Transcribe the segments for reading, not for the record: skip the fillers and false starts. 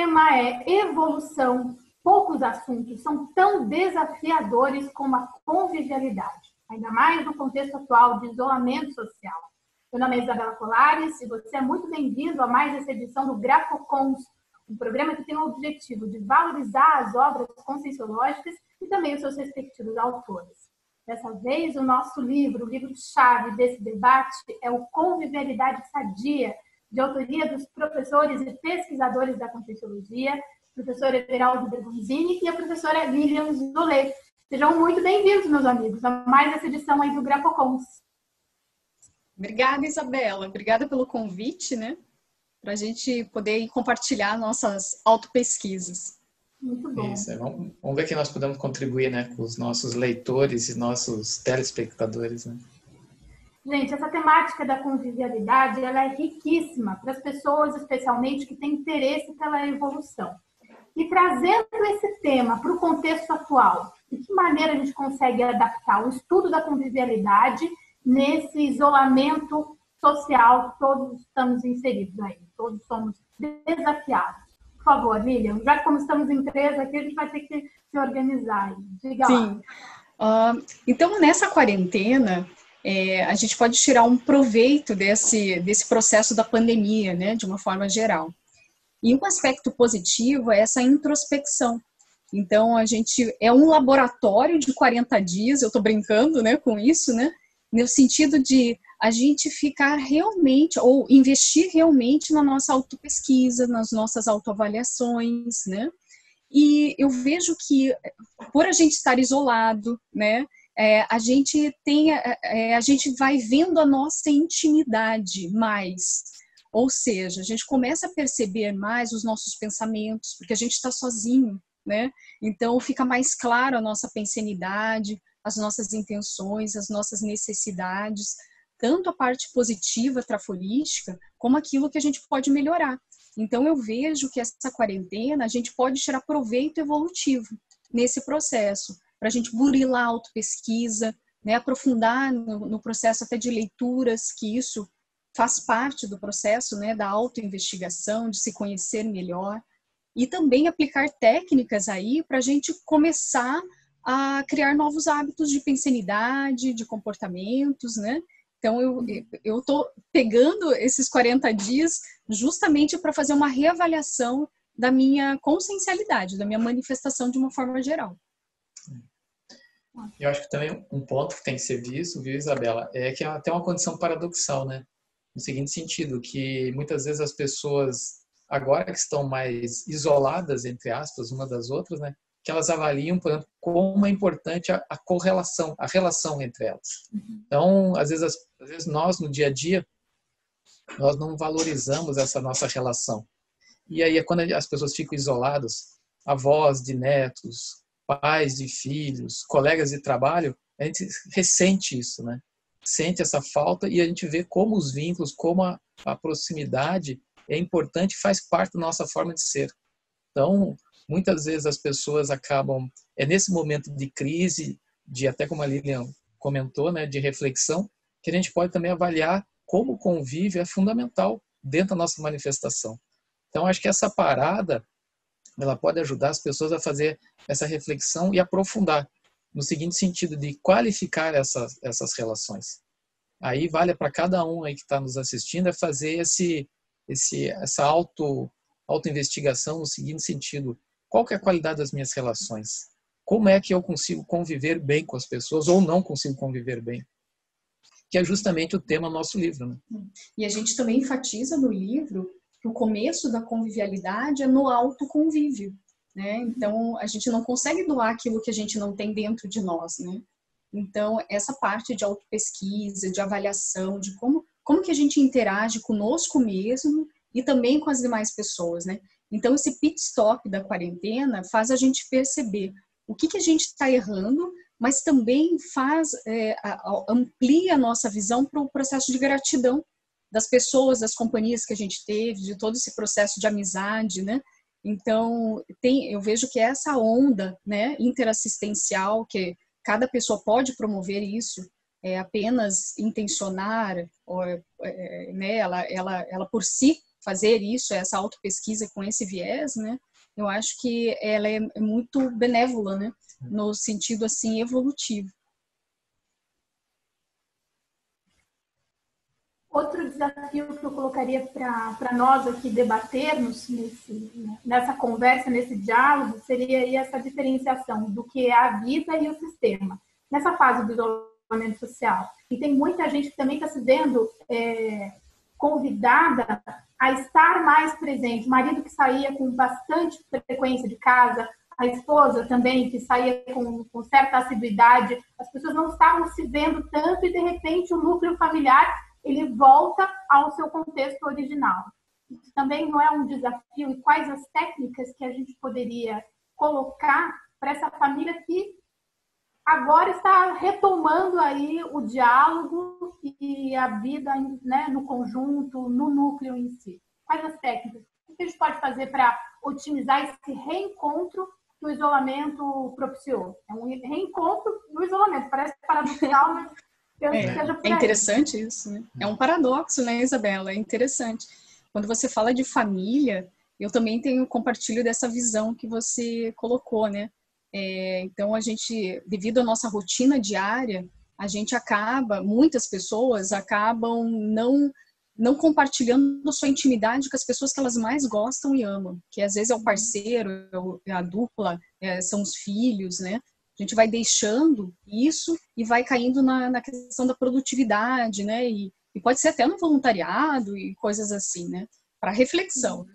tema é evolução. Poucos assuntos são tão desafiadores como a convivialidade, ainda mais no contexto atual de isolamento social. Meu nome é Isabela Colares e você é muito bem-vindo a mais essa edição do Grafocons, um programa que tem o objetivo de valorizar as obras conscienciológicas e também os seus respectivos autores. Dessa vez, o nosso livro, o livro-chave desse debate é o Convivialidade Sadia, de autoria dos professores e pesquisadores da Conscienciologia, professora Everaldo Bergonzini e a professora Lilian Zolé. Sejam muito bem-vindos, meus amigos, a mais essa edição aí do Grafocons. Obrigada, Isabela. Obrigada pelo convite, né? Para a gente poder compartilhar nossas autopesquisas. Muito bom. Isso, vamos ver que nós podemos contribuir, né, com os nossos leitores e nossos telespectadores, né? Gente, essa temática da convivialidade, ela é riquíssima para as pessoas, especialmente, que têm interesse pela evolução. E trazendo esse tema para o contexto atual, de que maneira a gente consegue adaptar o estudo da convivialidade nesse isolamento social que todos estamos inseridos aí, todos somos desafiados. Por favor, Lilian, já que como estamos em três aqui, a gente vai ter que se organizar. Diga Sim. lá. Então, nessa quarentena, a gente pode tirar um proveito desse processo da pandemia, né, de uma forma geral. E um aspecto positivo é essa introspecção. Então, a gente é um laboratório de 40 dias, eu estou brincando, né, com isso, né, no sentido de a gente ficar realmente, ou investir realmente na nossa autopesquisa, nas nossas autoavaliações, né? E eu vejo que, por a gente estar isolado, né, a gente vai vendo a nossa intimidade mais. Ou seja, a gente começa a perceber mais os nossos pensamentos, porque a gente está sozinho, né? Então, fica mais claro a nossa pensenidade, as nossas intenções, as nossas necessidades, tanto a parte positiva, trafolística, como aquilo que a gente pode melhorar. Então, eu vejo que essa quarentena, a gente pode tirar proveito evolutivo nesse processo, para a gente burilar a autopesquisa, né, aprofundar no processo até de leituras, que isso faz parte do processo, né, da autoinvestigação, de se conhecer melhor, e também aplicar técnicas aí para a gente começar a criar novos hábitos de pensenidade, de comportamentos, né? Então, eu estou pegando esses 40 dias justamente para fazer uma reavaliação da minha consciencialidade, da minha manifestação de uma forma geral. Eu acho que também um ponto que tem que ser visto, viu, Isabela, é que é até uma condição paradoxal, né? No seguinte sentido, que muitas vezes as pessoas, agora que estão mais isoladas, entre aspas, uma das outras, né? Que elas avaliam, por exemplo, como é importante a correlação, a relação entre elas. Então, às vezes nós, no dia a dia, nós não valorizamos essa nossa relação. E aí é quando as pessoas ficam isoladas, avós de netos, pais de filhos, colegas de trabalho, a gente ressente isso, né? Sente essa falta e a gente vê como os vínculos, como a proximidade é importante e faz parte da nossa forma de ser. Então, muitas vezes as pessoas acabam, nesse momento de crise, de até como a Lilian comentou, né, de reflexão, que a gente pode também avaliar como o convívio é fundamental dentro da nossa manifestação. Então, acho que essa parada, ela pode ajudar as pessoas a fazer essa reflexão e aprofundar, no seguinte sentido de qualificar essas relações. Aí vale para cada um aí que está nos assistindo é fazer essa autoinvestigação no seguinte sentido: qual que é a qualidade das minhas relações? Como é que eu consigo conviver bem com as pessoas ou não consigo conviver bem? Que é justamente o tema do nosso livro, né? E a gente também enfatiza no livro que o começo da convivialidade é no autoconvívio, né? Então, a gente não consegue doar aquilo que a gente não tem dentro de nós, né? Então, essa parte de autopesquisa, de avaliação, de como que a gente interage conosco mesmo e também com as demais pessoas, né? Então, esse pit stop da quarentena faz a gente perceber o que a gente está errando, mas também amplia a nossa visão para o processo de gratidão das pessoas, das companhias que a gente teve, de todo esse processo de amizade, né? Então, eu vejo que essa onda, né, interassistencial, que cada pessoa pode promover isso, apenas intencionar, né, ela por si fazer isso, essa autopesquisa com esse viés, né, eu acho que ela é muito benévola, né, no sentido assim evolutivo. Outro desafio que eu colocaria para nós aqui debatermos nessa conversa, nesse diálogo, seria aí essa diferenciação do que é a vida e o sistema, nessa fase do isolamento social. E tem muita gente que também está se vendo convidada a estar mais presente. O marido que saía com bastante frequência de casa, a esposa também que saía com certa assiduidade, as pessoas não estavam se vendo tanto e, de repente, o núcleo familiar ele volta ao seu contexto original. Isso também não é um desafio? E quais as técnicas que a gente poderia colocar para essa família que agora está retomando aí o diálogo e a vida, né, no conjunto, no núcleo em si? Quais as técnicas? O que a gente pode fazer para otimizar esse reencontro que o isolamento propiciou? É um reencontro no isolamento. Parece paradoxal, mas é interessante isso, né? É um paradoxo, né, Isabela? É interessante. Quando você fala de família, eu também compartilho dessa visão que você colocou, né? Então, a gente, devido à nossa rotina diária, muitas pessoas acabam não compartilhando a sua intimidade com as pessoas que elas mais gostam e amam, que às vezes é o parceiro, é a dupla, são os filhos, né? A gente vai deixando isso e vai caindo na questão da produtividade, né? E pode ser até no voluntariado e coisas assim, né? Para reflexão.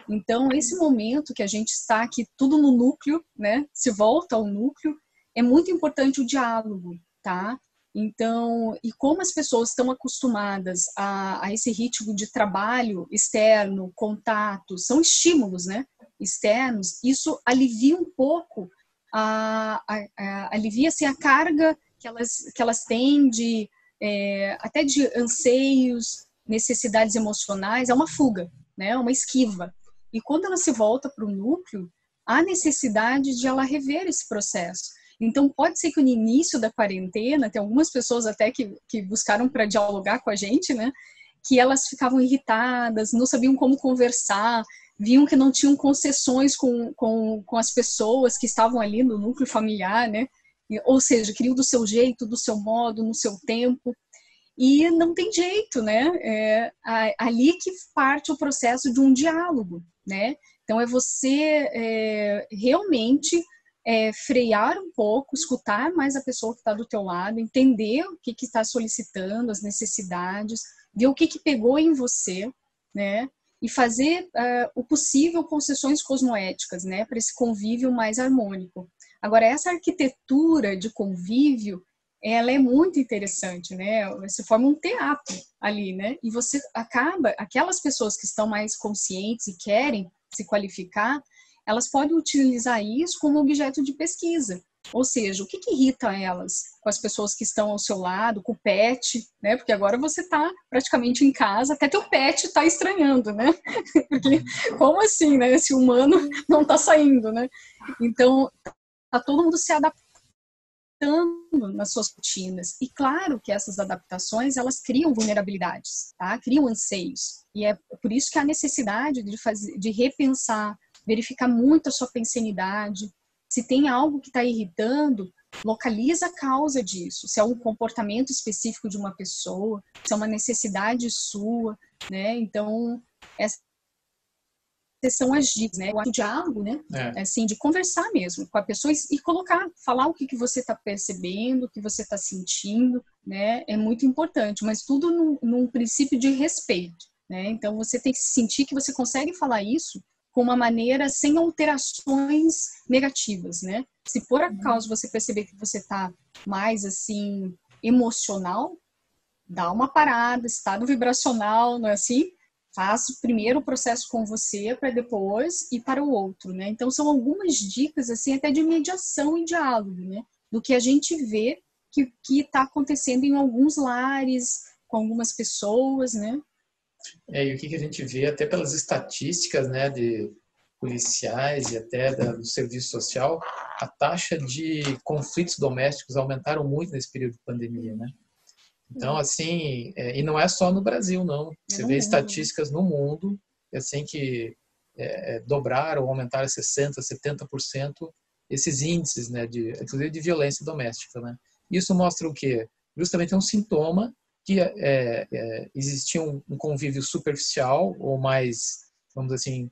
Então, esse momento que a gente está aqui, tudo no núcleo, né? Se volta ao núcleo, é muito importante o diálogo, tá? Então, e como as pessoas estão acostumadas a esse ritmo de trabalho externo, contato, são estímulos, né? Externos, isso alivia um pouco alivia-se a carga que elas têm até de anseios, necessidades emocionais, é uma fuga, né? Uma esquiva. E quando ela se volta para o núcleo, há necessidade de ela rever esse processo. Então, pode ser que no início da quarentena, tem algumas pessoas até que buscaram para dialogar com a gente, né? Que elas ficavam irritadas, não sabiam como conversar, viam que não tinham concessões com as pessoas que estavam ali no núcleo familiar, né? Ou seja, queriam do seu jeito, do seu modo, no seu tempo. E não tem jeito, né? Ali que parte o processo de um diálogo, né? Então, é você realmente frear um pouco, escutar mais a pessoa que está do teu lado, entender o que está solicitando, as necessidades, ver o que pegou em você, né? E fazer o possível concessões cosmoéticas, né, para esse convívio mais harmônico. Agora, essa arquitetura de convívio, ela é muito interessante, né? Você forma um teatro ali, né? E você aquelas pessoas que estão mais conscientes e querem se qualificar, elas podem utilizar isso como objeto de pesquisa. Ou seja, o que irrita elas com as pessoas que estão ao seu lado, com o pet, né? Porque agora você está praticamente em casa, até teu pet está estranhando, né? Porque como assim, né? Esse humano não está saindo, né? Então, está todo mundo se adaptando nas suas rotinas. E claro que essas adaptações, elas criam vulnerabilidades, tá? Criam anseios. E é por isso que há necessidade de repensar, verificar muito a sua pensenidade. Se tem algo que está irritando, localiza a causa disso. Se é um comportamento específico de uma pessoa, se é uma necessidade sua, né? Então, essas são as dicas, né? O diálogo, né? Assim, de conversar mesmo com a pessoa e falar o que você está percebendo, o que você está sentindo, né? É muito importante, mas tudo num princípio de respeito, né? Então, você tem que sentir que você consegue falar isso com uma maneira sem alterações negativas, né? Se por acaso você perceber que você está mais, assim, emocional, dá uma parada, estado vibracional, não é assim? Faz primeiro o processo com você para depois ir para o outro, né? Então, são algumas dicas, assim, até de mediação e diálogo, né? Do que a gente vê que está acontecendo em alguns lares, com algumas pessoas, né? E o que a gente vê até pelas estatísticas, né, de policiais e até do serviço social, a taxa de conflitos domésticos aumentaram muito nesse período de pandemia, né? Então, assim, e não é só no Brasil, não. Você vê estatísticas no mundo assim que dobraram ou aumentaram 60%, 70% esses índices, né, inclusive de violência doméstica, né? Isso mostra o quê? Justamente um sintoma que existia um convívio superficial ou mais, vamos dizer assim,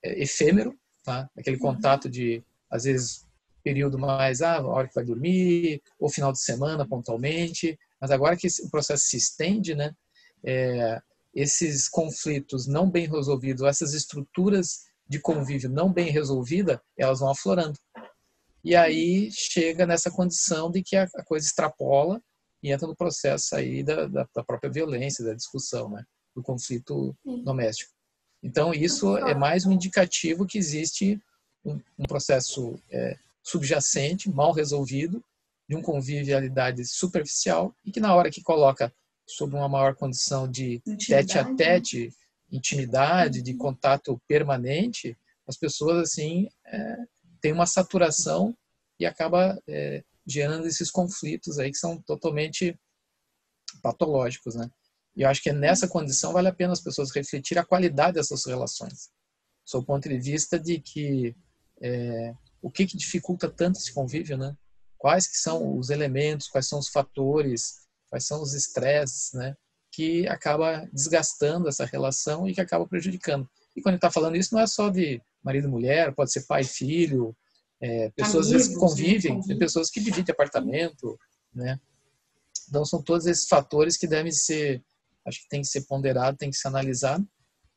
efêmero, tá? Aquele contato de, às vezes, período mais, a hora que vai dormir, ou final de semana, pontualmente, mas agora que o processo se estende, né, esses conflitos não bem resolvidos, essas estruturas de convívio não bem resolvida, elas vão aflorando. E aí chega nessa condição de que a coisa extrapola e entra no processo aí da própria violência, da discussão, né, do conflito doméstico. Então, isso é mais um indicativo que existe um processo subjacente, mal resolvido, de uma convivialidade superficial e que na hora que coloca sob uma maior condição de tete-a-tete, intimidade, de contato permanente, as pessoas assim têm uma saturação e acaba gerando esses conflitos aí que são totalmente patológicos, né? E eu acho que nessa condição vale a pena as pessoas refletirem a qualidade dessas relações, sob o ponto de vista de que o que dificulta tanto esse convívio, né? Quais que são os elementos, quais são os fatores, quais são os estresses, né, que acaba desgastando essa relação e que acaba prejudicando. E quando a gente está falando isso, não é só de marido e mulher, pode ser pai e filho, pessoas às vezes que convivem, tem pessoas que dividem apartamento, né? Então são todos esses fatores que devem ser, acho que tem que ser ponderado, tem que ser analisado,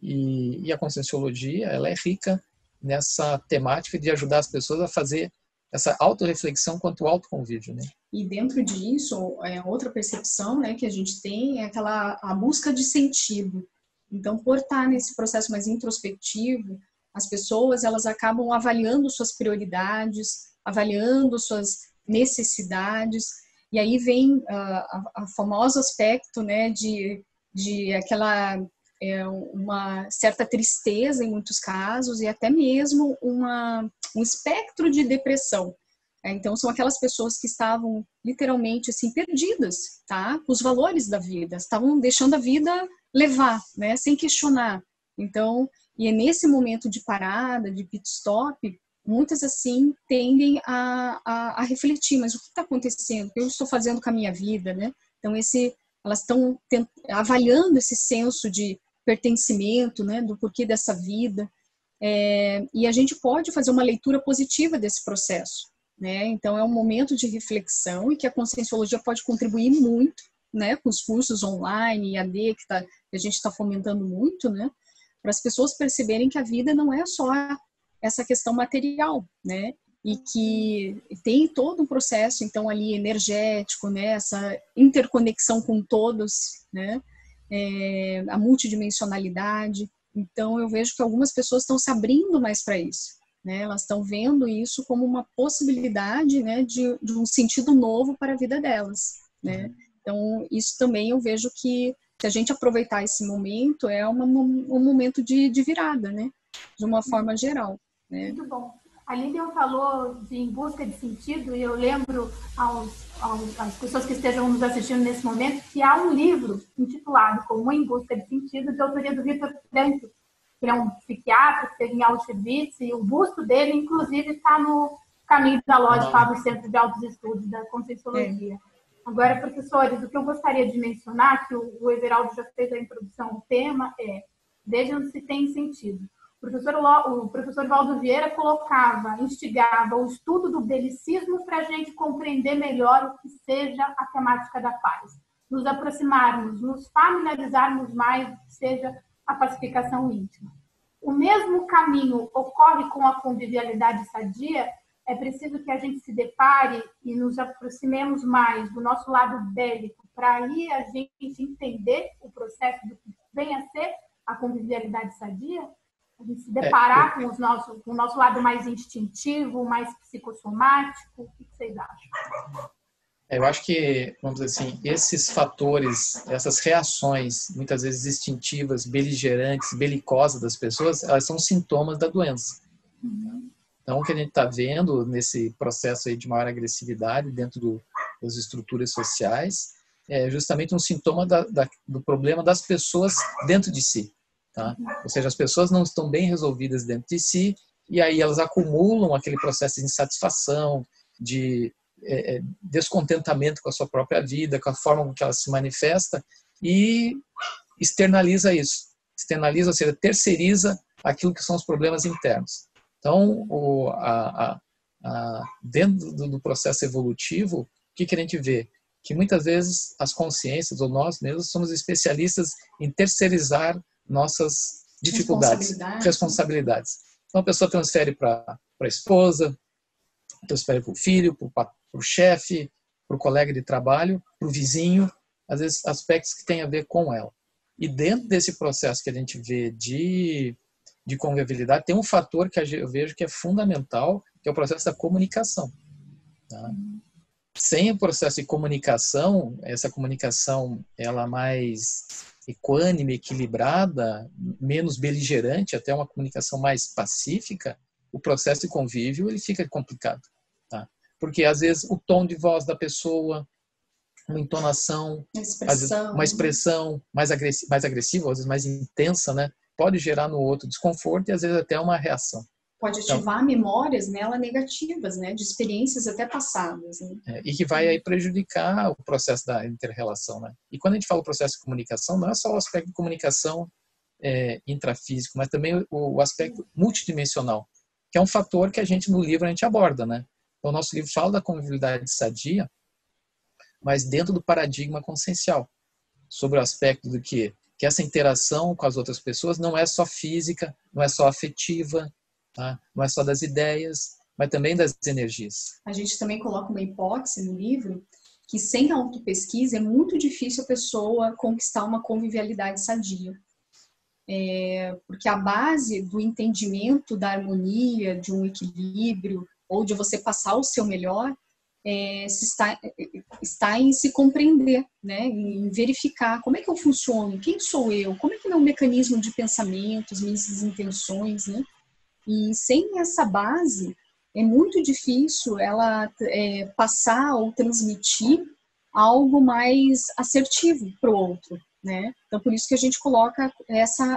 e a Conscienciologia, ela é rica nessa temática de ajudar as pessoas a fazer essa autorreflexão quanto ao autoconvívio, né? E dentro disso, outra percepção, né, que a gente tem é a busca de sentido. Então, por estar nesse processo mais introspectivo, as pessoas elas acabam avaliando suas prioridades, avaliando suas necessidades, e aí vem a famoso aspecto, né, de aquela uma certa tristeza em muitos casos e até mesmo um espectro de depressão. Então, são aquelas pessoas que estavam literalmente assim, perdidas, tá? Com os valores da vida, estavam deixando a vida levar, né? Sem questionar. Então, e é nesse momento de parada, de pit stop, muitas assim tendem a refletir, mas o que está acontecendo? O que eu estou fazendo com a minha vida, né? Então, elas estão avaliando esse senso de pertencimento, né? Do porquê dessa vida. E a gente pode fazer uma leitura positiva desse processo, né? Então, é um momento de reflexão e que a Conscienciologia pode contribuir muito, né? Com os cursos online, EAD, que a gente está fomentando muito, né? Para as pessoas perceberem que a vida não é só essa questão material, né? E que tem todo um processo, então, ali energético, né? Essa interconexão com todos, né? A multidimensionalidade. Então, eu vejo que algumas pessoas estão se abrindo mais para isso, né? Elas estão vendo isso como uma possibilidade, né, de um sentido novo para a vida delas, né? Então, isso também eu vejo que se a gente aproveitar esse momento, é um momento de virada, né? De uma forma geral, né? Muito bom. A Lilian falou de Em Busca de Sentido, e eu lembro às pessoas que estejam nos assistindo nesse momento que há um livro intitulado como Em Busca de Sentido, de autoria do Viktor Frankl, que é um psiquiatra que esteve em Auschwitz, e o busto dele, inclusive, está no Caminho da Lodge, Fábio Centro de Altos Estudos da Conscienciologia. Agora, professores, o que eu gostaria de mencionar, que o Everaldo já fez a introdução ao tema, vejam se tem sentido. O professor Valdo Vieira instigava o estudo do belicismo para a gente compreender melhor o que seja a temática da paz. Nos aproximarmos, nos familiarizarmos mais do que seja a pacificação íntima. O mesmo caminho ocorre com a convivialidade sadia. É preciso que a gente se depare e nos aproximemos mais do nosso lado bélico, para aí a gente entender o processo do que vem a ser a convivialidade sadia. A gente se deparar com o nosso lado mais instintivo, mais psicossomático. O que vocês acham? Eu acho que, vamos dizer assim, esses fatores, essas reações, muitas vezes instintivas, beligerantes, belicosas das pessoas, elas são sintomas da doença. Então, o que a gente está vendo nesse processo aí de maior agressividade dentro das estruturas sociais é justamente um sintoma do problema das pessoas dentro de si. tá? Ou seja, as pessoas não estão bem resolvidas dentro de si e aí elas acumulam aquele processo de insatisfação, de descontentamento com a sua própria vida, com a forma com que ela se manifesta e externaliza isso. Externaliza, ou seja, terceiriza aquilo que são os problemas internos. Então, dentro do processo evolutivo, o que a gente vê? Que muitas vezes as consciências, ou nós mesmos, somos especialistas em terceirizar nossas dificuldades, responsabilidades. Então, a pessoa transfere para a esposa, transfere para o filho, para o chefe, para o colega de trabalho, para o vizinho, às vezes aspectos que têm a ver com ela. E dentro desse processo que a gente vê de convivialidade, tem um fator que eu vejo que é fundamental, que é o processo da comunicação. Tá? Sem o processo de comunicação, essa comunicação ela mais equânime, equilibrada, menos beligerante, até uma comunicação mais pacífica, o processo de convívio ele fica complicado. Tá? Porque às vezes o tom de voz da pessoa, uma entonação, uma expressão mais agressiva, às vezes mais intensa, né? Pode gerar no outro desconforto e às vezes até uma reação. Pode ativar memórias nela negativas, né? De experiências até passadas. Né? E que vai aí prejudicar o processo da inter-relação. Né? E quando a gente fala processo de comunicação, não é só o aspecto de comunicação intrafísico, mas também o aspecto multidimensional, que é um fator que a gente no livro a gente aborda. Né? Então, o nosso livro fala da convivialidade sadia, mas dentro do paradigma consciencial, sobre o aspecto do que essa interação com as outras pessoas não é só física, não é só afetiva, tá? Não é só das ideias, mas também das energias. A gente também coloca uma hipótese no livro que sem autopesquisa é muito difícil a pessoa conquistar uma convivialidade sadia. Porque a base do entendimento da harmonia, de um equilíbrio, ou de você passar o seu melhor, está em se compreender, né? Em verificar como é que eu funciono, quem sou eu, como é que é o meu mecanismo de pensamentos, minhas intenções, né? E sem essa base é muito difícil ela passar ou transmitir algo mais assertivo para o outro, né? Então por isso que a gente coloca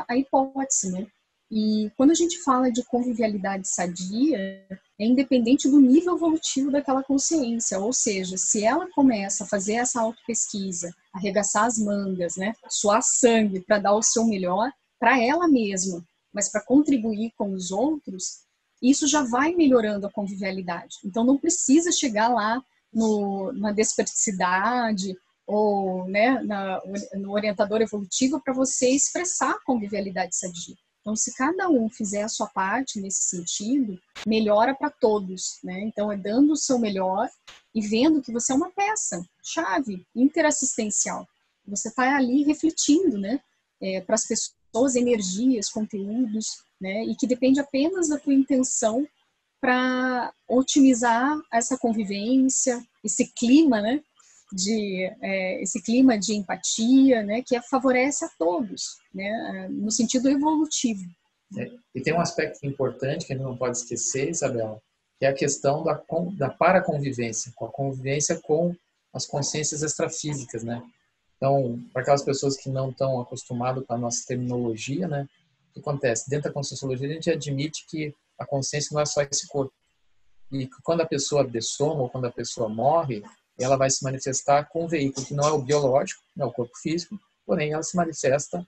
a hipótese, né? E quando a gente fala de convivialidade sadia, é independente do nível evolutivo daquela consciência, ou seja, se ela começa a fazer essa autopesquisa, arregaçar as mangas, né, suar sangue para dar o seu melhor para ela mesma, mas para contribuir com os outros, isso já vai melhorando a convivialidade. Então não precisa chegar lá na desperticidade ou, né, no orientador evolutivo para você expressar a convivialidade sadia. Então, se cada um fizer a sua parte nesse sentido, melhora para todos, né? Então, é dando o seu melhor e vendo que você é uma peça-chave interassistencial. Você está ali refletindo, né? Para as pessoas, energias, conteúdos, né? E que depende apenas da tua intenção para otimizar essa convivência, esse clima, né? Esse clima de empatia, né, que favorece a todos, né, no sentido evolutivo. E tem um aspecto importante que a gente não pode esquecer, Isabela, que é a questão da paraconvivência, com a convivência com as consciências extrafísicas, né? Então, para aquelas pessoas que não estão acostumadas com a nossa terminologia, né, o que acontece? Dentro da conscienciologia, a gente admite que a consciência não é só esse corpo. E quando a pessoa dessoma ou quando a pessoa morre, ela vai se manifestar com um veículo que não é o biológico, não é o corpo físico, porém ela se manifesta,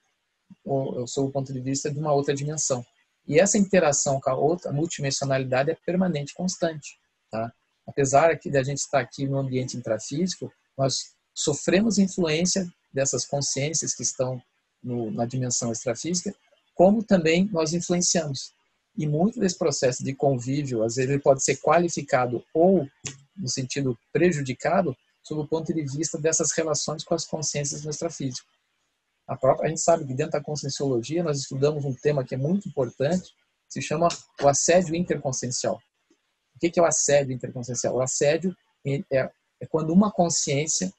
sob o ponto de vista de uma outra dimensão. E essa interação com a outra, a multidimensionalidade, é permanente, constante. Tá? Apesar de a gente estar aqui no ambiente intrafísico, nós sofremos influência dessas consciências que estão na dimensão extrafísica, como também nós influenciamos. E muito desse processo de convívio, às vezes ele pode ser qualificado ou no sentido prejudicado, sob o ponto de vista dessas relações com as consciências no extrafísico. A gente sabe que dentro da conscienciologia nós estudamos um tema que é muito importante, se chama o assédio interconsciencial. O que é o assédio interconsciencial? O assédio é quando uma consciência,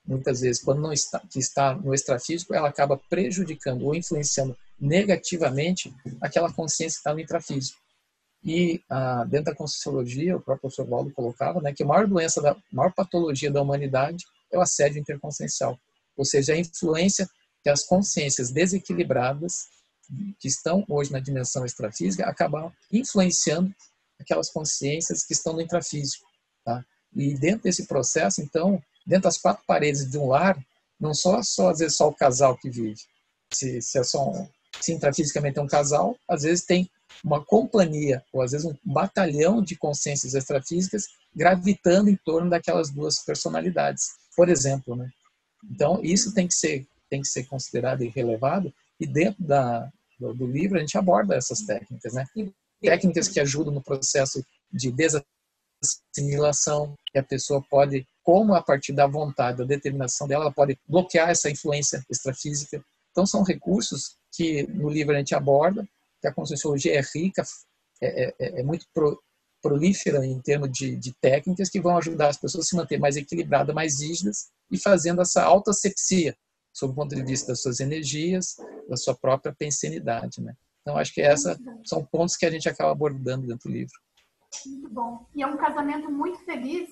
muitas vezes, quando não está, que está no extrafísico, ela acaba prejudicando ou influenciando negativamente aquela consciência que está no intrafísico. E dentro da conscienciologia, o próprio professor Waldo colocava, né, que a maior patologia da humanidade é o assédio interconsciencial. Ou seja, a influência que as consciências desequilibradas que estão hoje na dimensão extrafísica acabam influenciando aquelas consciências que estão no intrafísico, tá? E dentro desse processo, então, dentro das quatro paredes de um lar, não só às vezes só o casal que vive. Se intrafisicamente é um casal, às vezes tem uma companhia, ou às vezes um batalhão de consciências extrafísicas gravitando em torno daquelas duas personalidades, por exemplo, né? Então, isso tem que ser considerado e relevado, e dentro do livro a gente aborda essas técnicas, né? Técnicas que ajudam no processo de desassimilação, que a pessoa pode, como a partir da vontade, da determinação dela, ela pode bloquear essa influência extrafísica. Então, são recursos que no livro a gente aborda, que a Conscienciologia é rica, é muito prolífera em termos de técnicas que vão ajudar as pessoas a se manter mais equilibradas, mais rígidas e fazendo essa autoasepsia, sob o ponto de vista das suas energias, da sua própria pensenidade, né? Então, acho que esses são pontos que a gente acaba abordando dentro do livro. Muito bom. E é um casamento muito feliz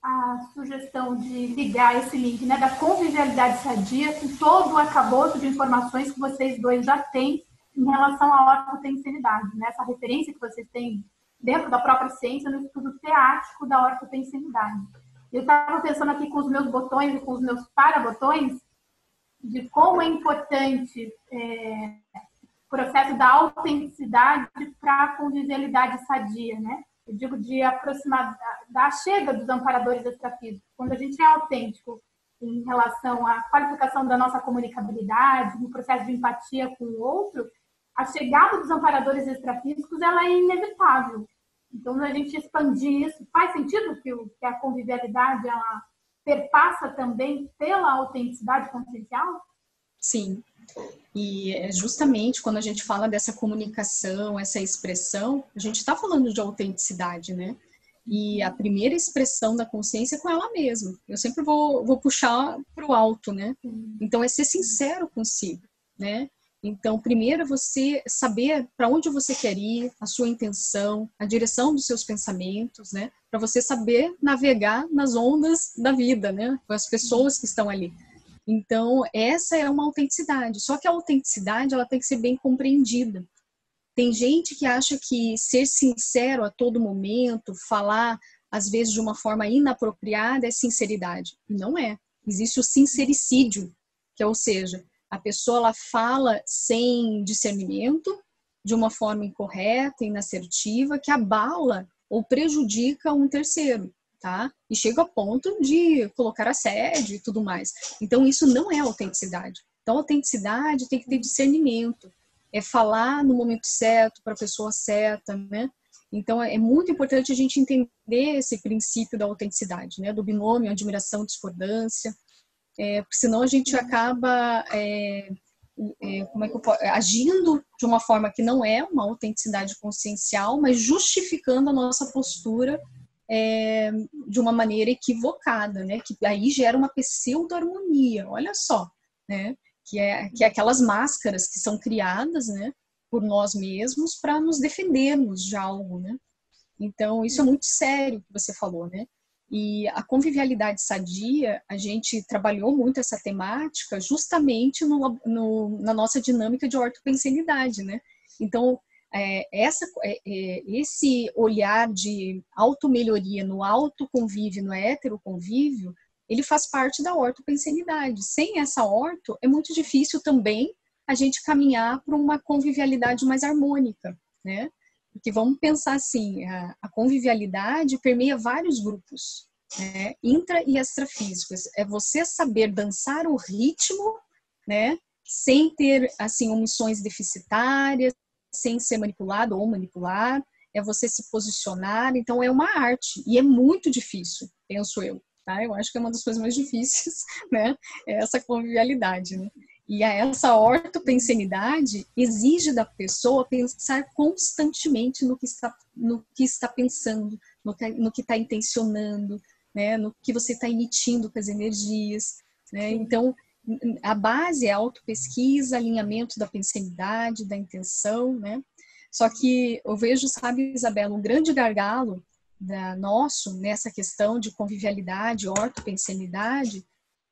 a sugestão de ligar esse link, né, da convivialidade sadia com todo o arcabouço de informações que vocês dois já têm em relação à ortopensenidade, né? Essa referência que vocês têm dentro da própria ciência no estudo teático da ortopensenidade. Eu estava pensando aqui com os meus botões e com os meus parabotões de como é importante o processo da autenticidade para a convivialidade sadia, né? Eu digo de aproximar da chega dos amparadores extrafísicos. Quando a gente é autêntico em relação à qualificação da nossa comunicabilidade, no processo de empatia com o outro, a chegada dos amparadores extrafísicos ela é inevitável. Então, a gente expandir isso, faz sentido que a convivialidade ela perpassa também pela autenticidade consciencial? Sim. E justamente quando a gente fala dessa comunicação, essa expressão, a gente está falando de autenticidade, né? E a primeira expressão da consciência é com ela mesma. Eu sempre vou puxar para o alto, né? Então, é ser sincero consigo, né? Então, primeiro é você saber para onde você quer ir, a sua intenção, a direção dos seus pensamentos, né? Para você saber navegar nas ondas da vida, né? Com as pessoas que estão ali. Então, essa é uma autenticidade. Só que a autenticidade, ela tem que ser bem compreendida. Tem gente que acha que ser sincero a todo momento, falar, às vezes, de uma forma inapropriada, é sinceridade. E não é. Existe o sincericídio, que é, ou seja, a pessoa ela fala sem discernimento, de uma forma incorreta, inassertiva, que abala ou prejudica um terceiro. Tá? E chega ao ponto de colocar assédio e tudo mais. Então, isso não é autenticidade. Então, autenticidade tem que ter discernimento. É falar no momento certo, para a pessoa certa, né? Então, é muito importante a gente entender esse princípio da autenticidade, né? Do binômio, admiração, discordância. Porque senão a gente acaba agindo de uma forma que não é uma autenticidade consciencial, mas justificando a nossa postura de uma maneira equivocada, né? Que aí gera uma pseudo-harmonia, olha só, né? Que é aquelas máscaras que são criadas, né? Por nós mesmos para nos defendermos de algo, né? Então, isso é muito sério que você falou, né? E a convivialidade sadia, a gente trabalhou muito essa temática justamente na nossa dinâmica de ortopensenidade, né? Então, esse olhar de automelhoria no autoconvívio, no heteroconvívio, ele faz parte da ortopensenidade. Sem essa orto, é muito difícil também a gente caminhar para uma convivialidade mais harmônica, né? Porque vamos pensar assim, a convivialidade permeia vários grupos, né? Intra e extrafísicos. É você saber dançar o ritmo, né? Sem ter, assim, omissões deficitárias, sem ser manipulado ou manipular, é você se posicionar. Então, é uma arte e é muito difícil, penso eu. Tá? Eu acho que é uma das coisas mais difíceis, né? É essa convivialidade, né? E essa ortopensenidade exige da pessoa pensar constantemente no que está pensando, no que está intencionando, né? No que você está emitindo com as energias, né? Então, a base é a autopesquisa, alinhamento da pensenidade, da intenção, né? Só que eu vejo, sabe, Isabela, um grande gargalo nosso nessa questão de convivialidade, ortopensenidade,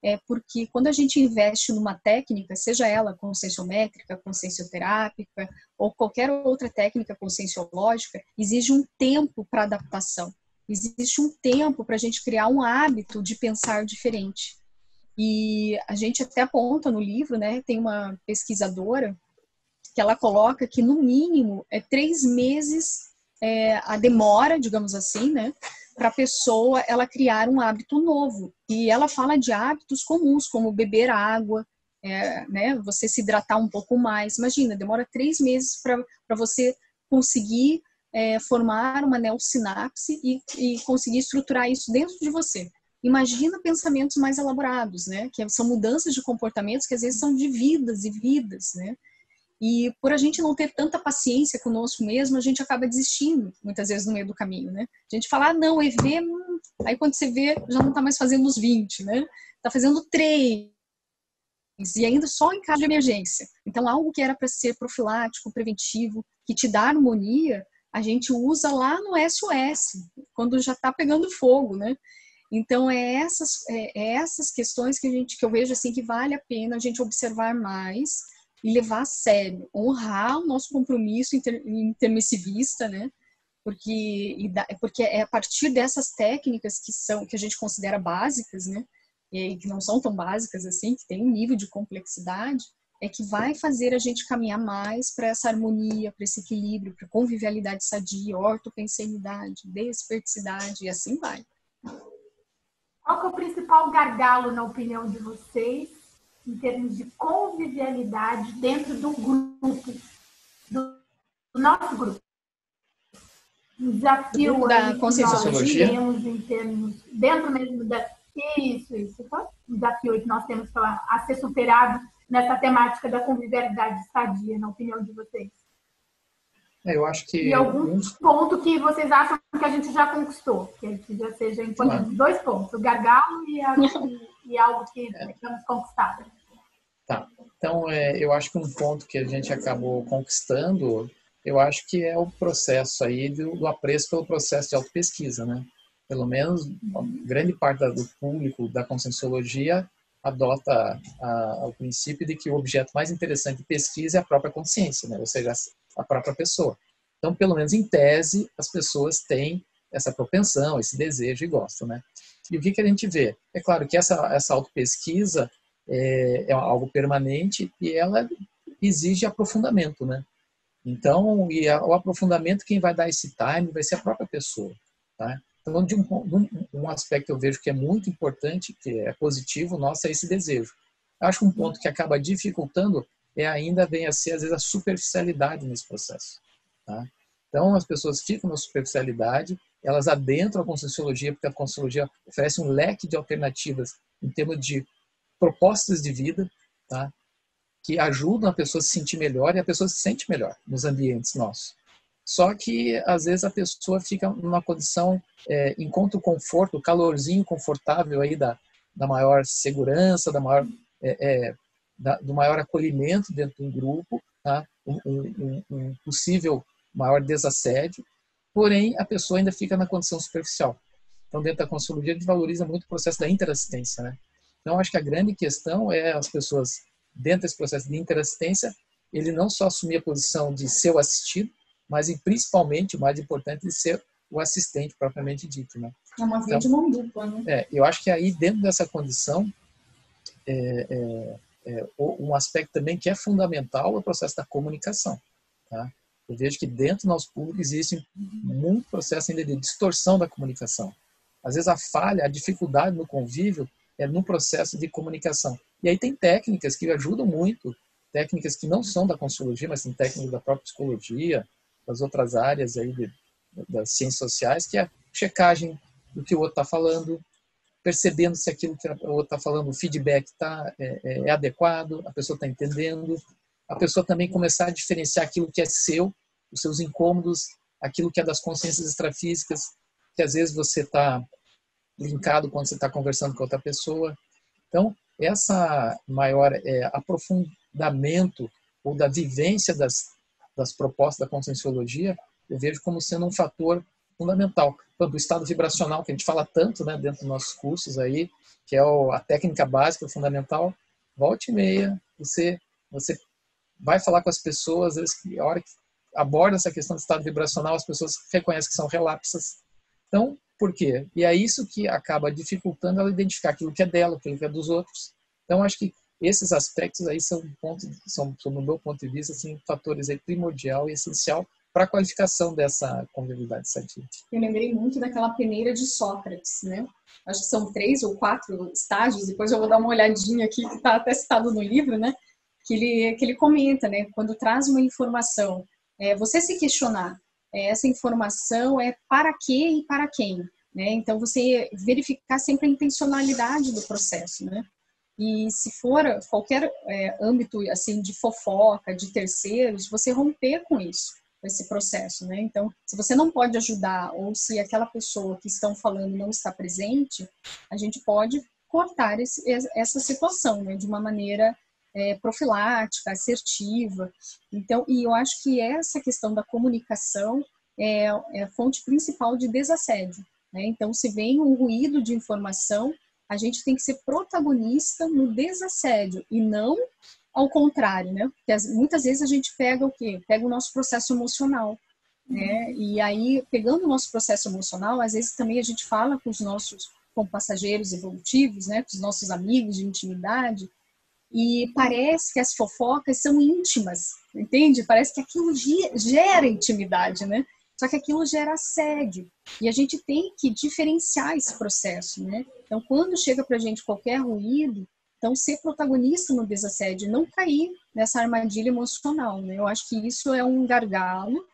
é porque quando a gente investe numa técnica, seja ela conscienciométrica, consciencioterápica ou qualquer outra técnica conscienciológica, exige um tempo para adaptação. Existe um tempo para a gente criar um hábito de pensar diferente. E a gente até aponta no livro, né, tem uma pesquisadora que ela coloca que no mínimo 3 meses a demora, digamos assim, né, para a pessoa ela criar um hábito novo. E ela fala de hábitos comuns, como beber água, né, você se hidratar um pouco mais. Imagina, demora 3 meses para você conseguir formar uma neossinapse e conseguir estruturar isso dentro de você. Imagina pensamentos mais elaborados, né, que são mudanças de comportamentos que às vezes são de vidas e vidas, né. E por a gente não ter tanta paciência conosco mesmo, a gente acaba desistindo, muitas vezes, no meio do caminho, né? A gente fala, não, EV, aí quando você vê, já não está mais fazendo os 20, né? Está fazendo 3, e ainda só em caso de emergência. Então, algo que era para ser profilático, preventivo, que te dá harmonia, a gente usa lá no SOS, quando já está pegando fogo, né? Então, essas questões que eu vejo assim que vale a pena a gente observar mais e levar a sério, honrar o nosso compromisso intermissivista, né? Porque é a partir dessas técnicas que a gente considera básicas, né? E que não são tão básicas assim, que tem um nível de complexidade, é que vai fazer a gente caminhar mais para essa harmonia, para esse equilíbrio, para convivialidade sadia, ortopensenidade, desperticidade, e assim vai. Qual que é o principal gargalo, na opinião de vocês, em termos de convivialidade dentro do grupo, do nosso grupo? Um desafio da aí que Conscienciologia? nós temos em termos, dentro mesmo da... Isso. Um desafio aí que nós temos a ser superado nessa temática da convivialidade sadia, na opinião de vocês. Eu acho que... E algum ponto que vocês acham que a gente já conquistou, que já seja importante. Claro. 2 pontos, o gargalo e algo que temos conquistado. Tá. Então, eu acho que um ponto que a gente acabou conquistando, eu acho que é o processo aí do apreço pelo processo de autopesquisa, né? Pelo menos, grande parte do público da Conscienciologia adota o princípio de que o objeto mais interessante de pesquisa é a própria consciência, né? Ou seja, a própria pessoa. Então, pelo menos em tese, as pessoas têm essa propensão, esse desejo e gostam, né? E o que a gente vê? É claro que essa autopesquisa é algo permanente e ela exige aprofundamento, né? Então, o aprofundamento, quem vai dar esse time vai ser a própria pessoa, tá? Então, de um aspecto eu vejo que é muito importante, que é positivo, nosso, é esse desejo. Acho que um ponto que acaba dificultando ainda vem a ser, às vezes, a superficialidade nesse processo, tá? Então, as pessoas ficam na superficialidade, elas adentram a Conscienciologia, porque a Conscienciologia oferece um leque de alternativas em termos de propostas de vida, tá? Que ajudam a pessoa a se sentir melhor e a pessoa se sente melhor nos ambientes nossos. Só que, às vezes, a pessoa fica numa condição, encontra o conforto, o calorzinho confortável aí da maior segurança, do maior acolhimento dentro de um grupo, tá? Um possível maior desassédio, porém, a pessoa ainda fica na condição superficial. Então, dentro da Conscienciologia, a gente valoriza muito o processo da interassistência, né? Então, acho que a grande questão é as pessoas, dentro desse processo de interassistência, ele não só assumir a posição de ser o assistido, mas principalmente, o mais importante, de ser o assistente propriamente dito, né? É uma via de mão dupla, né? Eu acho que aí, dentro dessa condição, um aspecto também que é fundamental é o processo da comunicação, tá? Eu vejo que dentro do nosso público existe muito processo ainda de distorção da comunicação. Às vezes a falha, a dificuldade no convívio é no processo de comunicação. E aí tem técnicas que ajudam muito, técnicas que não são da Conscienciologia, mas tem técnicas da própria psicologia, das outras áreas aí das ciências sociais, que é a checagem do que o outro está falando, percebendo se aquilo que o outro está falando, o feedback é adequado, a pessoa está entendendo, a pessoa também começar a diferenciar aquilo que é seu, os seus incômodos, aquilo que é das consciências extrafísicas, que às vezes você está linkado quando você está conversando com outra pessoa. Então, essa maior aprofundamento ou da vivência das propostas da Conscienciologia, eu vejo como sendo um fator fundamental. O estado vibracional, que a gente fala tanto, né, dentro dos nossos cursos aí, que é a técnica básica, fundamental, volta e meia, você vai falar com as pessoas, às vezes, a hora que aborda essa questão do estado vibracional, as pessoas reconhecem que são relapsas. Então, por quê? E é isso que acaba dificultando ela identificar aquilo que é dela, aquilo que é dos outros. Então, acho que esses aspectos aí são, no meu ponto de vista, assim, fatores aí primordial e essencial para a qualificação dessa convivialidade sadia. Eu lembrei muito daquela peneira de Sócrates, né? Acho que são 3 ou 4 estágios, depois eu vou dar uma olhadinha aqui, que está até citado no livro, né? Que ele comenta, né? Quando traz uma informação, você se questionar, essa informação é para quê e para quem, né? Então, você verificar sempre a intencionalidade do processo, né? E se for qualquer âmbito assim de fofoca, de terceiros, você romper com isso, esse processo, né? Então, se você não pode ajudar ou se aquela pessoa que estão falando não está presente, a gente pode cortar essa situação, né? De uma maneira profilática, assertiva. Então, e eu acho que essa questão da comunicação é a fonte principal de desassédio, né? Então, se vem um ruído de informação, a gente tem que ser protagonista no desassédio e não ao contrário, né? Porque muitas vezes a gente pega o quê? Pega o nosso processo emocional, né? E aí, pegando o nosso processo emocional, às vezes também a gente fala com passageiros evolutivos, né? Com os nossos amigos de intimidade, e parece que as fofocas são íntimas, entende? Parece que aquilo gera intimidade, né? Só que aquilo gera assédio. E a gente tem que diferenciar esse processo, né? Então, quando chega pra gente qualquer ruído, então ser protagonista no desassédio, não cair nessa armadilha emocional, né? Eu acho que isso é um gargalo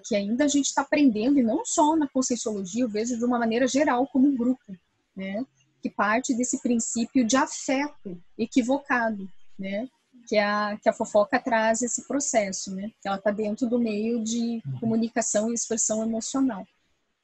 que ainda a gente está aprendendo, e não só na Conscienciologia, eu vejo de uma maneira geral como grupo, né? Que parte desse princípio de afeto equivocado, né? Que a fofoca traz esse processo, né? Que ela está dentro do meio de comunicação e expressão emocional.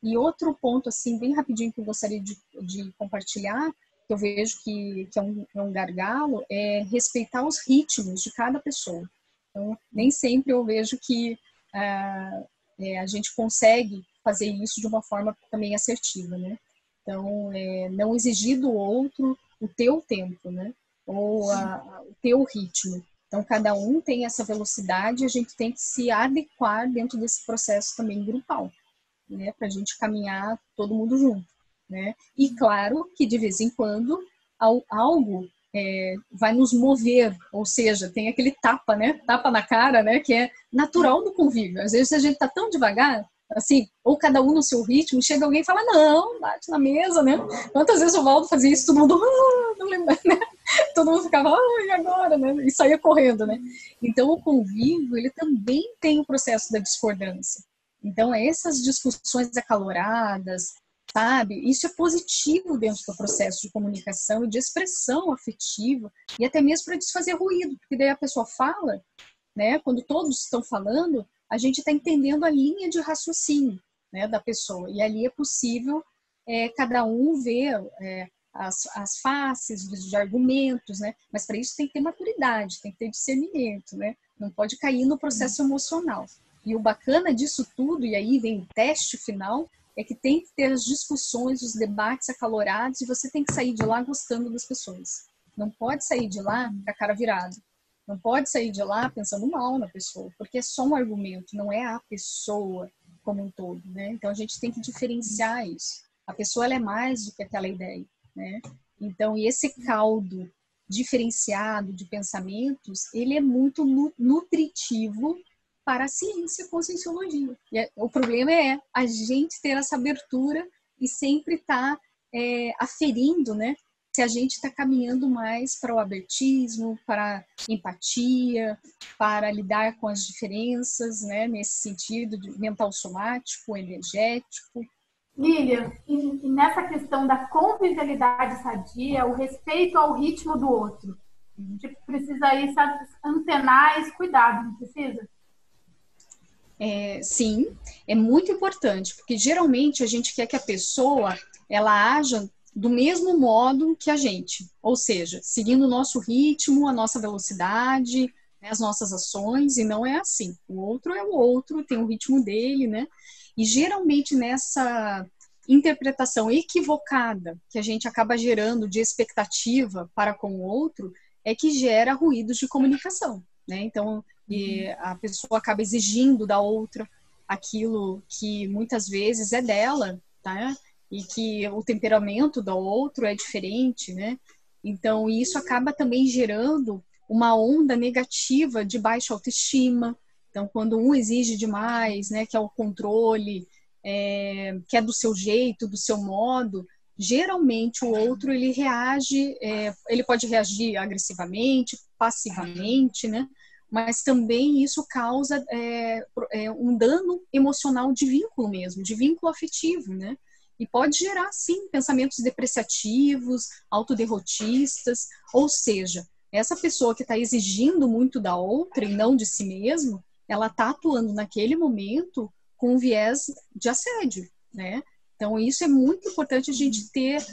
E outro ponto, assim, bem rapidinho que eu gostaria de compartilhar, que eu vejo que é um gargalo, é respeitar os ritmos de cada pessoa. Então, nem sempre eu vejo que a gente consegue fazer isso de uma forma também assertiva, né? Então, não exigir do outro o teu tempo, né? Ou o teu ritmo. Então, cada um tem essa velocidade e a gente tem que se adequar dentro desse processo também grupal, né? Para a gente caminhar todo mundo junto, né? E claro que de vez em quando algo vai nos mover, ou seja, tem aquele tapa, né? Tapa na cara, né? Que é natural do convívio. Às vezes a gente tá tão devagar, assim, ou cada um no seu ritmo, chega alguém e fala, não, bate na mesa, né? Quantas vezes o Valdo fazia isso, todo mundo, não lembra, né? Todo mundo ficava, e agora, né? E saía correndo, né? Então, o convívio, ele também tem o processo da discordância. Então, essas discussões acaloradas, sabe? Isso é positivo dentro do processo de comunicação e de expressão afetiva, e até mesmo para desfazer ruído, porque daí a pessoa fala, né? Quando todos estão falando, a gente está entendendo a linha de raciocínio, né, da pessoa. E ali é possível cada um ver as faces dos argumentos, né? Mas para isso tem que ter maturidade, tem que ter discernimento, né? Não pode cair no processo emocional. E o bacana disso tudo, e aí vem o teste final, é que tem que ter as discussões, os debates acalorados, e você tem que sair de lá gostando das pessoas. Não pode sair de lá com a cara virada. Não pode sair de lá pensando mal na pessoa, porque é só um argumento, não é a pessoa como um todo, né? Então a gente tem que diferenciar isso. A pessoa, ela é mais do que aquela ideia, né? Então, e esse caldo diferenciado de pensamentos, ele é muito nutritivo para a ciência e a conscienciologia. E o problema é a gente ter essa abertura e sempre estar aferindo, né? Se a gente está caminhando mais para o abertismo, para a empatia, para lidar com as diferenças, né, nesse sentido de mental somático, energético. Lilian, e nessa questão da convivialidade sadia, o respeito ao ritmo do outro, a gente precisa aí, sabe, antenar esse cuidado, não precisa? Sim, é muito importante, porque geralmente a gente quer que a pessoa ela haja do mesmo modo que a gente, ou seja, seguindo o nosso ritmo, a nossa velocidade, né, as nossas ações, e não é assim. O outro é o outro, tem o ritmo dele, né? E geralmente nessa interpretação equivocada que a gente acaba gerando de expectativa para com o outro, é que gera ruídos de comunicação, né? Então, a pessoa acaba exigindo da outra aquilo que muitas vezes é dela, tá? E que o temperamento do outro é diferente, né? Então, isso acaba também gerando uma onda negativa de baixa autoestima. Então, quando um exige demais, né, que é o controle, que é do seu jeito, do seu modo, geralmente o outro ele reage, ele pode reagir agressivamente, passivamente, né? Mas também isso causa um dano emocional de vínculo mesmo, de vínculo afetivo, né? E pode gerar, sim, pensamentos depreciativos, autoderrotistas, ou seja, essa pessoa que está exigindo muito da outra e não de si mesmo, ela está atuando naquele momento com um viés de assédio, né? Então, isso é muito importante a gente ter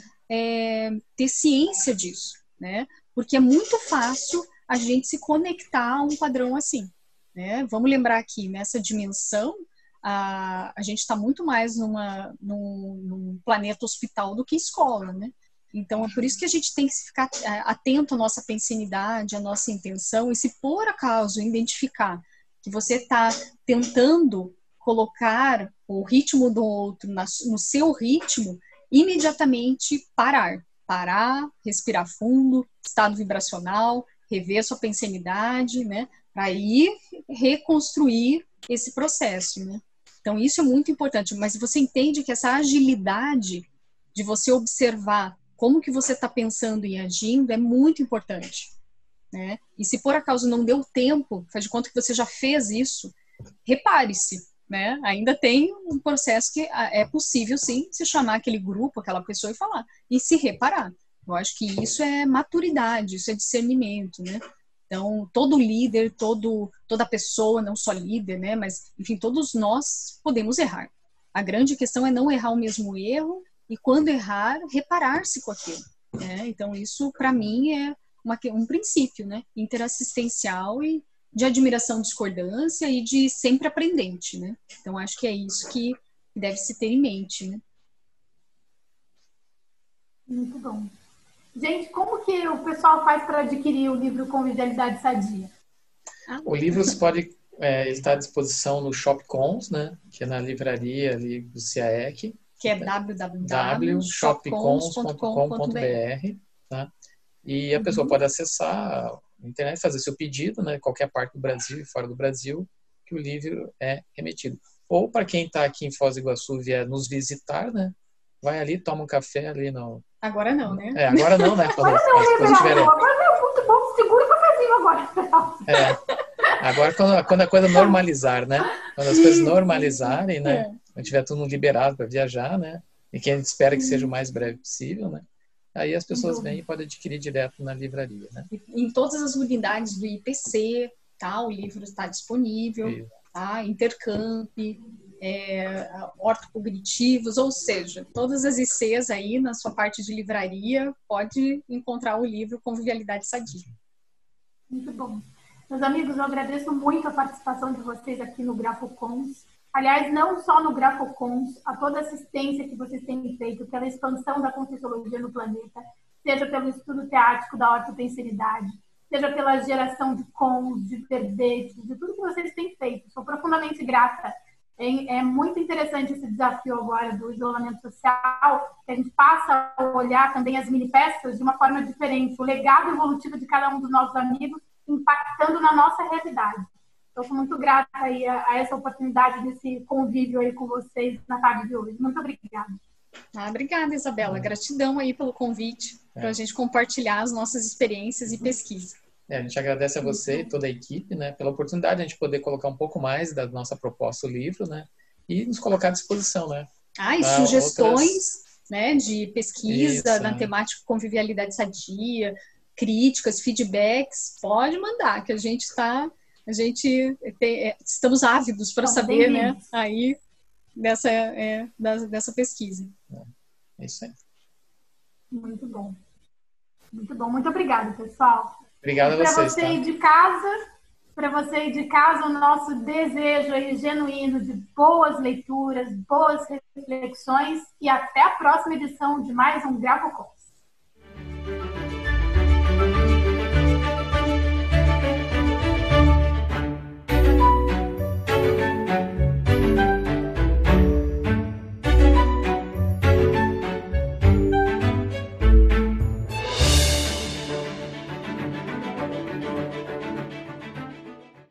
ciência disso, né? Porque é muito fácil a gente se conectar a um padrão assim, né? Vamos lembrar aqui, nessa dimensão, a gente está muito mais num planeta hospital do que escola, né? Então, é por isso que a gente tem que ficar atento à nossa pensinidade, à nossa intenção, e se por acaso identificar que você está tentando colocar o ritmo do outro no seu ritmo, imediatamente parar, respirar fundo, estado vibracional, rever sua pensinidade, né? Para ir reconstruir esse processo, né? Então, isso é muito importante, mas você entende que essa agilidade de você observar como que você está pensando e agindo é muito importante, né? E se por acaso não deu tempo, faz de conta que você já fez isso, repare-se, né? Ainda tem um processo que é possível, sim, se chamar aquele grupo, aquela pessoa e falar, e se reparar. Eu acho que isso é maturidade, isso é discernimento, né? Então, todo líder, toda pessoa, não só líder, né? Mas, enfim, todos nós podemos errar. A grande questão é não errar o mesmo erro e, quando errar, reparar-se com aquilo, né? Então, isso, para mim, é um princípio, né? Interassistencial e de admiração, discordância e de sempre aprendente, né? Então, acho que é isso que deve se ter em mente, né? Muito bom. Gente, como que o pessoal faz para adquirir o livro Convivialidade Sadia? O livro pode estar à disposição no Shopcons, né? Que é na livraria ali do CAEC. Que é www.shopcons.com.br, tá? E a pessoa pode acessar a internet, fazer seu pedido, né? Qualquer parte do Brasil e fora do Brasil, que o livro é remetido. Ou para quem está aqui em Foz do Iguaçu vier nos visitar, né? Vai ali, toma um café ali no... Agora não, né? Agora não, né? Agora não, muito bom, segura o cafezinho agora. Agora quando a coisa normalizar, né? Quando as coisas normalizarem, né? Quando tiver tudo liberado para viajar, né? E que a gente espera que seja o mais breve possível, né? Aí as pessoas vêm e podem adquirir direto na livraria, né? Em todas as unidades do IPC, tá? O livro está disponível, tá? Intercamp, ortocognitivos, ou seja, todas as ICs aí na sua parte de livraria pode encontrar o livro Convivialidade Sadia. Muito bom. Meus amigos, eu agradeço muito a participação de vocês aqui no GrafoCons. Aliás, não só no GrafoCons, a toda a assistência que vocês têm feito pela expansão da Conscienciologia no planeta, seja pelo estudo teático da ortopensinidade, seja pela geração de cons, de verbetes, de tudo que vocês têm feito. Sou profundamente grata. É muito interessante esse desafio agora do isolamento social, que a gente passa a olhar também as mini-peças de uma forma diferente, o legado evolutivo de cada um dos nossos amigos impactando na nossa realidade. Eu sou muito grata aí a essa oportunidade desse convívio aí com vocês na tarde de hoje. Muito obrigada. Obrigada, Isabela. Gratidão aí pelo convite para a gente compartilhar as nossas experiências e pesquisa. A gente agradece a você e toda a equipe, né, pela oportunidade de a gente poder colocar um pouco mais da nossa proposta do livro, né, e nos colocar à disposição, né. E sugestões, né, de pesquisa na temática convivialidade sadia, críticas, feedbacks, pode mandar, que estamos ávidos para saber, né, aí dessa pesquisa. É isso aí. Muito bom. Muito bom. Muito obrigada, pessoal. Obrigado a vocês. Para você aí de casa, para você aí de casa o nosso desejo aí genuíno de boas leituras, boas reflexões e até a próxima edição de mais um Gravo Com.